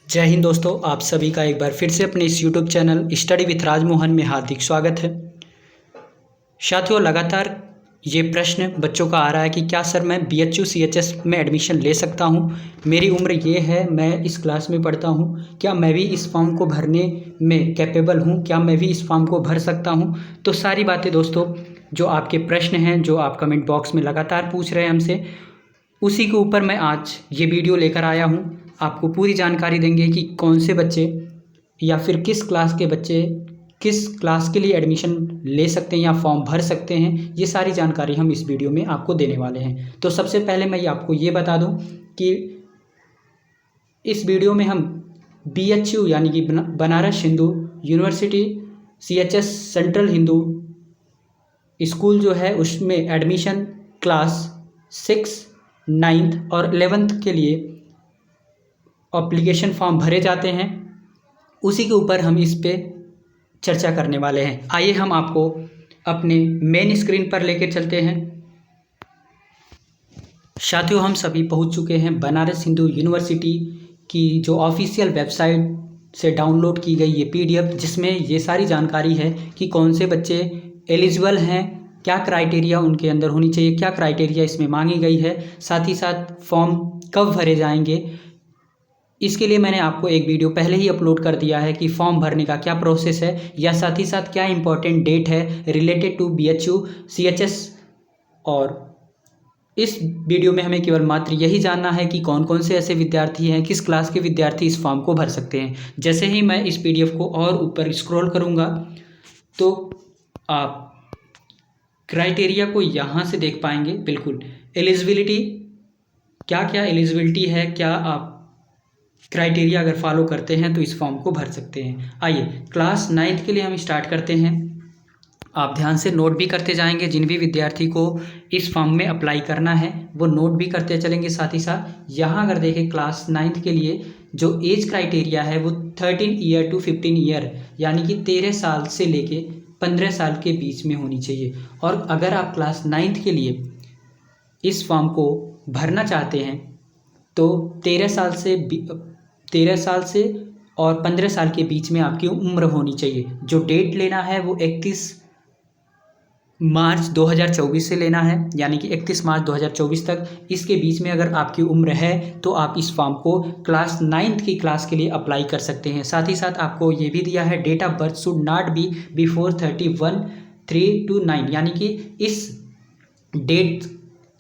जय हिंद दोस्तों, आप सभी का एक बार फिर से अपने इस YouTube channel study with Rajmohan में हार्दिक स्वागत है। साथियों, लगातार ये प्रश्न बच्चों का आ रहा है कि क्या सर मैं BHU CHS में एडमिशन ले सकता हूँ, मेरी उम्र ये है, मैं इस क्लास में पढ़ता हूँ, क्या मैं भी इस फॉर्म को भरने में कैपेबल हूँ, क्या मैं भी इस फॉर्म को भर सकता हूँ। तो सारी बातें दोस्तों, जो आपके प्रश्न हैं, जो आप कमेंट बॉक्स में लगातार पूछ रहे हैं हमसे, उसी के ऊपर मैं आज ये वीडियो लेकर आया हूँ। आपको पूरी जानकारी देंगे कि कौन से बच्चे या फिर किस क्लास के बच्चे किस क्लास के लिए एडमिशन ले सकते हैं या फॉर्म भर सकते हैं। ये सारी जानकारी हम इस वीडियो में आपको देने वाले हैं। तो सबसे पहले मैं आपको ये बता दूं कि इस वीडियो में हम BHU यानी कि Banaras Hindu university CHS central Hindu school जो है उसमें एडमिशन क्लास 6, 9th और 11th के लिए एप्लीकेशन फॉर्म भरे जाते हैं, उसी के ऊपर हम इस पे चर्चा करने वाले हैं। आइए हम आपको अपने मेन स्क्रीन पर लेकर चलते हैं। साथियों, हम सभी पहुंच चुके हैं बनारस हिंदू यूनिवर्सिटी की जो ऑफिशियल वेबसाइट से डाउनलोड की गई ये PDF, जिसमें ये सारी जानकारी है कि कौन से बच्चे एलिजिबल हैं, क्या क्राइटेरिया उनके अंदर होनी चाहिए, क्या क्राइटेरिया इसमें मांगी गई है, साथ ही साथ फॉर्म कब भरे जाएंगे। इसके लिए मैंने आपको एक वीडियो पहले ही अपलोड कर दिया है कि फॉर्म भरने का क्या प्रोसेस है, या साथ ही साथ क्या इंपॉर्टेंट डेट है रिलेटेड टू BHU CHS। और इस वीडियो में हमें केवल मात्र यही जानना है कि कौन कौन से ऐसे विद्यार्थी हैं, किस क्लास के विद्यार्थी इस फॉर्म को भर सकते हैं। जैसे ही मैं इस PDF को और ऊपर स्क्रॉल करूँगा तो आप क्राइटेरिया को यहाँ से देख पाएंगे। बिल्कुल एलिजिबिलिटी, क्या क्या एलिजिबिलिटी है, क्या आप क्राइटेरिया अगर फॉलो करते हैं तो इस फॉर्म को भर सकते हैं। आइए क्लास 9th के लिए हम स्टार्ट करते हैं। आप ध्यान से नोट भी करते जाएंगे, जिन भी विद्यार्थी को इस फॉर्म में अप्लाई करना है वो नोट भी करते चलेंगे। साथ ही साथ यहाँ अगर देखें क्लास 9th के लिए जो एज क्राइटेरिया है वो 13 ईयर टू 15 ईयर यानी कि 13 साल से लेके 15 साल के बीच में होनी चाहिए। और अगर आप क्लास 9th के लिए इस फॉर्म को भरना चाहते हैं तो 13 साल से और 15 साल के बीच में आपकी उम्र होनी चाहिए। जो डेट लेना है वो 31 मार्च 2024 से लेना है, यानी कि 31 मार्च 2024 तक। इसके बीच में अगर आपकी उम्र है तो आप इस फॉर्म को क्लास 9th की क्लास के लिए अप्लाई कर सकते हैं। साथ ही साथ आपको ये भी दिया है date of birth should not be before 31/3/9, यानी कि इस डेट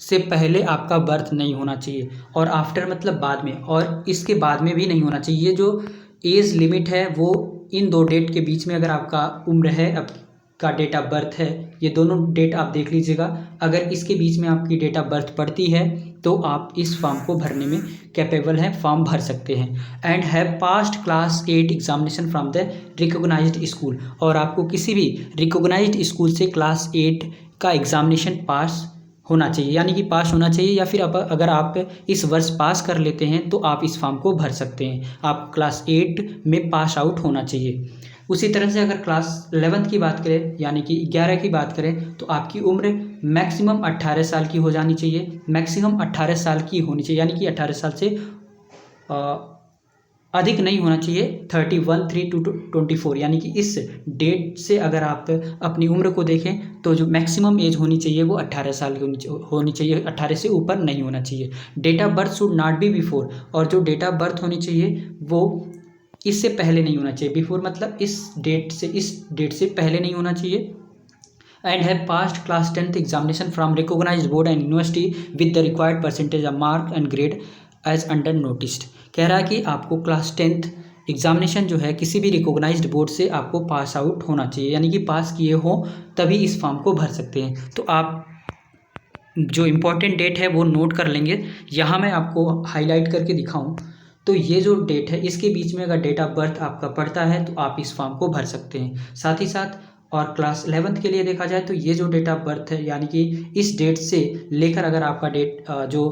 से पहले आपका बर्थ नहीं होना चाहिए, और आफ्टर मतलब बाद में, और इसके बाद में भी नहीं होना चाहिए। ये जो एज लिमिट है वो इन दो डेट के बीच में अगर आपका उम्र है, आपका डेट ऑफ बर्थ है, ये दोनों डेट आप देख लीजिएगा। अगर इसके बीच में आपकी डेट ऑफ बर्थ पड़ती है तो आप इस फॉर्म को भरने में कैपेबल हैं, फॉर्म भर सकते हैं। And have passed class 8 examination from the recognised school, और आपको किसी भी रिकॉग्नाइज्ड स्कूल से क्लास 8 का एग्जामिनेशन पास होना चाहिए, यानी कि पास होना चाहिए, या फिर अगर आप इस वर्ष पास कर लेते हैं तो आप इस फॉर्म को भर सकते हैं। आप क्लास 8 में पास आउट होना चाहिए। उसी तरह से अगर क्लास 11th की बात करें, यानी कि 11 की बात करें, तो आपकी उम्र मैक्सिमम 18 साल की हो जानी चाहिए, मैक्सिमम 18 साल की होनी चाहिए, यानी कि 18 साल से अधिक नहीं होना चाहिए। 31/3/24 यानी कि इस डेट से अगर आप अपनी उम्र को देखें तो जो मैक्सिमम एज होनी चाहिए वो 18 साल की होनी चाहिए, 18 से ऊपर नहीं होना चाहिए। Date of birth should not be before, और जो डेट ऑफ बर्थ होनी चाहिए वो इससे पहले नहीं होना चाहिए। बिफोर मतलब इस डेट से पहले नहीं होना चाहिए। And have passed class 10th examination from recognised board and university with the required percentage of mark and grade as under noticed. कह रहा है कि आपको क्लास 10th एग्जामिनेशन जो है किसी भी रिकॉग्नाइज्ड बोर्ड से आपको पास आउट होना चाहिए, यानी कि पास किए हो तभी इस फॉर्म को भर सकते हैं। तो आप जो इम्पोर्टेंट डेट है वो नोट कर लेंगे। यहाँ मैं आपको हाईलाइट करके दिखाऊं तो ये जो डेट है इसके बीच में अगर डेट ऑफ बर्थ आपका पड़ता है तो आप इस फॉर्म को भर सकते हैं। साथ ही साथ और क्लास 11th के लिए देखा जाए तो ये जो डेट ऑफ बर्थ है, यानी कि इस डेट से लेकर अगर आपका डेट जो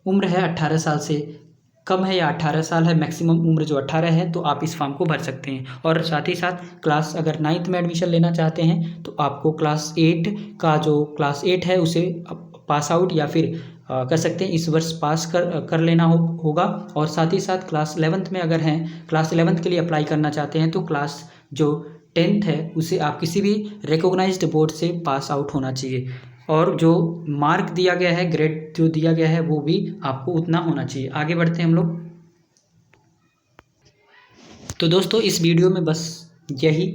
उम्र है 18 साल से कम है या 18 साल है, मैक्सिमम उम्र जो 18 है, तो आप इस फॉर्म को भर सकते हैं। और साथ ही साथ क्लास अगर 9th में एडमिशन लेना चाहते हैं तो आपको क्लास 8 का जो क्लास 8 है उसे पास आउट या फिर कर सकते हैं इस वर्ष पास कर लेना होगा। और साथ ही साथ क्लास 11th में अगर हैं, क्लास 11th के लिए अप्लाई करना चाहते हैं तो क्लास जो 10th है उसे आप किसी भी रिकॉग्नाइज्ड बोर्ड से पास आउट होना चाहिए, और जो मार्क दिया गया है, ग्रेड जो दिया गया है वो भी आपको उतना होना चाहिए। आगे बढ़ते हैं हम लोग। तो दोस्तों इस वीडियो में बस यही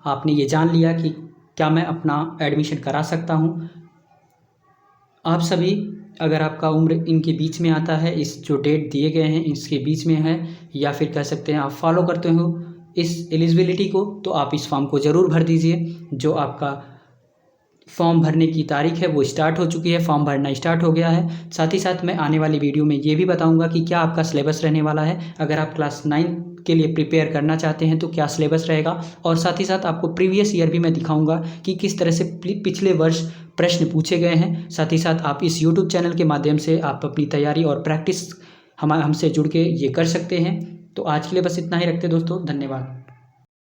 आपने ये जान लिया कि क्या मैं अपना एडमिशन करा सकता हूँ। आप सभी अगर आपका उम्र इनके बीच में आता है, इस जो डेट दिए गए हैं इसके बीच में है, या फिर कह सकते हैं आप फॉलो करते हो इस एलिजिबिलिटी को, तो आप इस फॉर्म को ज़रूर भर दीजिए। जो आपका फॉर्म भरने की तारीख है वो स्टार्ट हो चुकी है, फॉर्म भरना स्टार्ट हो गया है। साथ ही साथ मैं आने वाली वीडियो में ये भी बताऊंगा कि क्या आपका सिलेबस रहने वाला है। अगर आप क्लास 9 के लिए प्रिपेयर करना चाहते हैं तो क्या सिलेबस रहेगा, और साथ ही साथ आपको प्रीवियस ईयर भी मैं दिखाऊंगा कि किस तरह से पिछले वर्ष प्रश्न पूछे गए हैं। साथ ही साथ आप इस यूट्यूब चैनल के माध्यम से आप अपनी तैयारी और प्रैक्टिस हमसे जुड़ के ये कर सकते हैं। तो आज के लिए बस इतना ही रखते दोस्तों, धन्यवाद।